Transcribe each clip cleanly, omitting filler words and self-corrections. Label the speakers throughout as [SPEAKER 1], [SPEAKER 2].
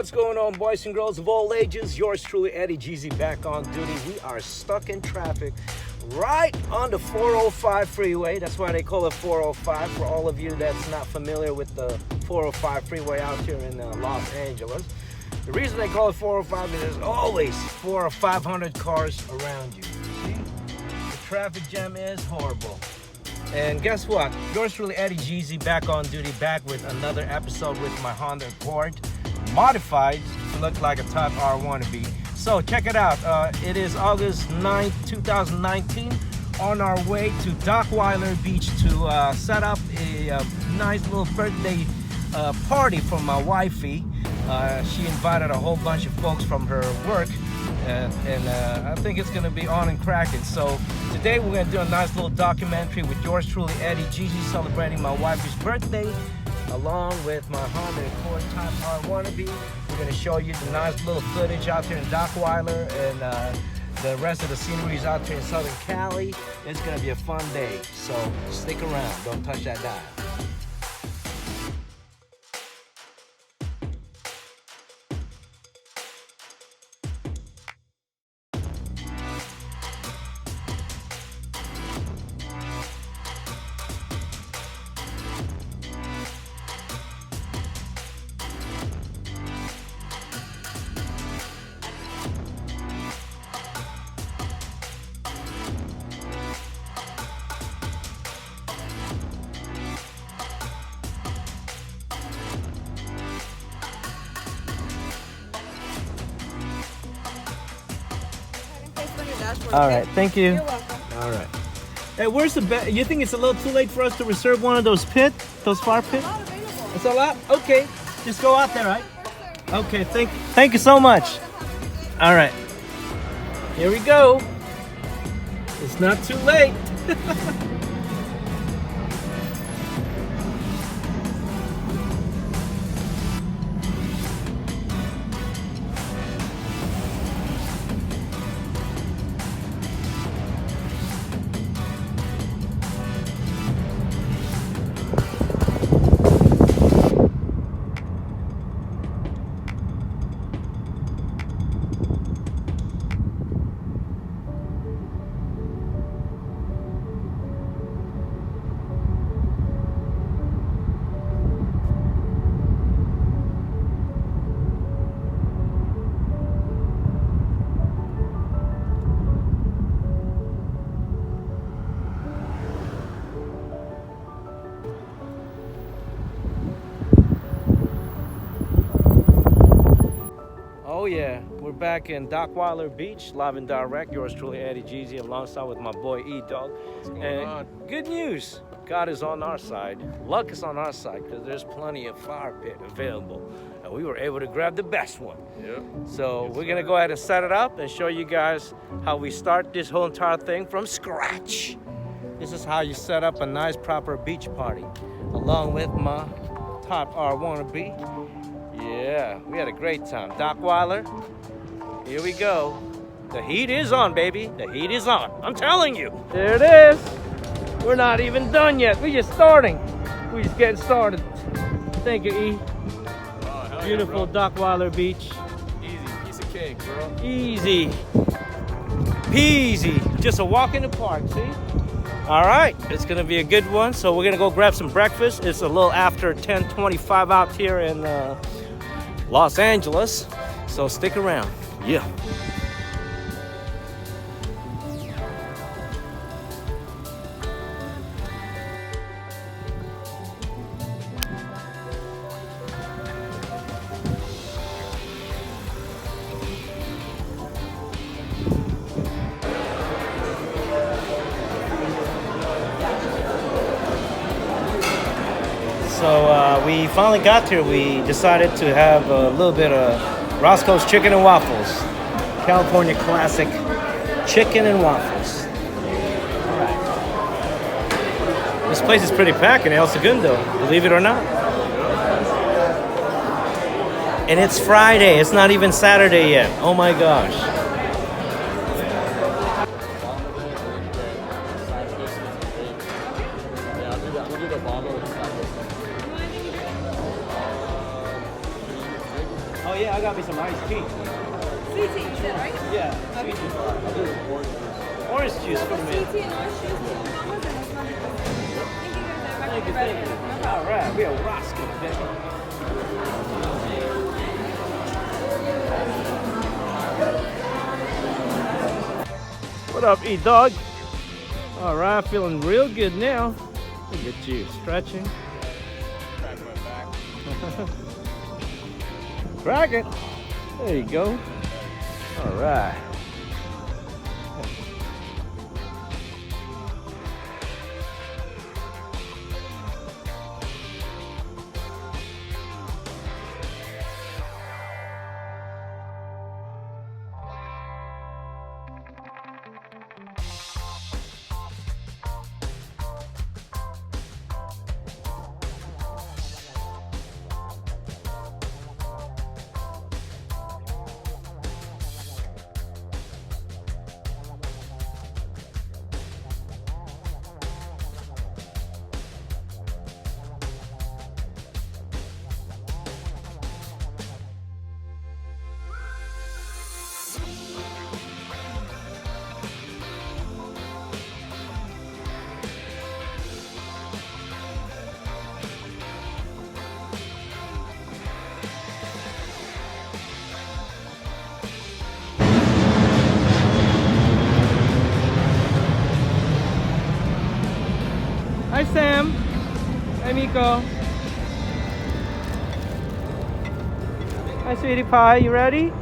[SPEAKER 1] What's going on, boys and girls of all ages? Yours truly, Eddie Jeezy, back on duty. We are stuck in traffic right on the 405 freeway. That's why they call it 405 for all of you that's not familiar with the 405 freeway out here in Los Angeles. The reason they call it 405 is there's always 400 or 500 cars around you. See? The traffic jam is horrible. And guess what? Yours truly, Eddie Jeezy, back on duty, back with another episode with my Honda Accord, modified to look like a Type R wannabe. So check it out. It is August 9th, 2019. On our way to Dockweiler Beach to set up a nice little birthday party for my wifey. She invited a whole bunch of folks from her work. And I think it's going to be on and cracking. So today we're going to do a nice little documentary with yours truly, Eddie Jeezy, celebrating my wife's birthday, along with my Honda Accord Type R wannabe. We're going to show you the nice little footage out there in Dockweiler and the rest of the sceneries out there in Southern Cali. It's going to be a fun day. So stick around. Don't touch that dial. All right, thank you.
[SPEAKER 2] You're welcome.
[SPEAKER 1] All right. Hey, where's the bed? You think it's a little too late for us to reserve one of those those fire pits?
[SPEAKER 2] Not available.
[SPEAKER 1] It's a lot? Okay. Just go out there, right? Okay, thank you so much. All right. Here we go. It's not too late. Oh yeah, we're back in Dockweiler Beach, live and direct. Yours truly, Eddie Jeezy, alongside with my boy E-Dog.
[SPEAKER 3] What's going
[SPEAKER 1] And
[SPEAKER 3] on?
[SPEAKER 1] good news, God is on our side. Luck is on our side because there's plenty of fire pit available. And we were able to grab the best one.
[SPEAKER 3] Yep.
[SPEAKER 1] So we're gonna go ahead and set it up and show you guys how we start this whole entire thing from scratch. This is how you set up a nice proper beach party, along with my Type R wannabe. Yeah, we had a great time. Dockweiler, here we go. The heat is on, baby. The heat is on. I'm telling you. There it is. We're not even done yet. We're just starting. We're just getting started. Thank you, E.
[SPEAKER 3] Oh, hell
[SPEAKER 1] Beautiful
[SPEAKER 3] yeah,
[SPEAKER 1] Dockweiler Beach.
[SPEAKER 3] bro. Easy, piece of cake, bro.
[SPEAKER 1] Easy peasy. Just a walk in the park, see? All right, it's gonna be a good one. So we're gonna go grab some breakfast. It's a little after 10:25 out here in Los Angeles. So stick around. Yeah. So we finally got here. We decided to have a little bit of Roscoe's Chicken and Waffles. California classic chicken and waffles. All right. This place is pretty packed in El Segundo, believe it or not. And it's Friday. It's not even Saturday yet. Oh my gosh. yeah, I got me some iced tea.
[SPEAKER 2] Sweet tea, you said, right?
[SPEAKER 1] Yeah, sweet tea. I'll do orange juice for me.
[SPEAKER 2] Sweet tea and orange juice. Thank you guys.
[SPEAKER 1] Thank you. All right, we are rocking, baby. What up, E-Dog? All right, feeling real good now. Look at you, stretching.
[SPEAKER 3] Crack my back.
[SPEAKER 1] Crack it. There you go. All right. Hi Sam. Hi Miko. Hi sweetie pie, you ready?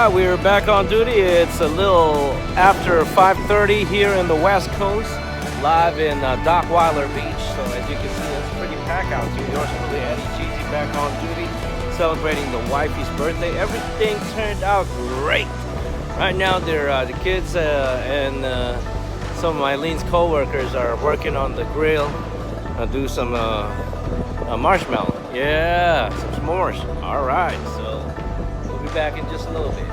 [SPEAKER 1] right, we're back on duty. It's a little after 5:30 here in the West Coast, live in Dockweiler Beach. So as you can see, it's pretty packed out here. Yours truly, Eddie Jeezy, back on duty, celebrating the wifey's birthday. Everything turned out great. Right now, the kids and some of Eileen's co-workers are working on the grill. Do some marshmallow. Yeah, some s'mores. All right, so we'll be back in just a little bit.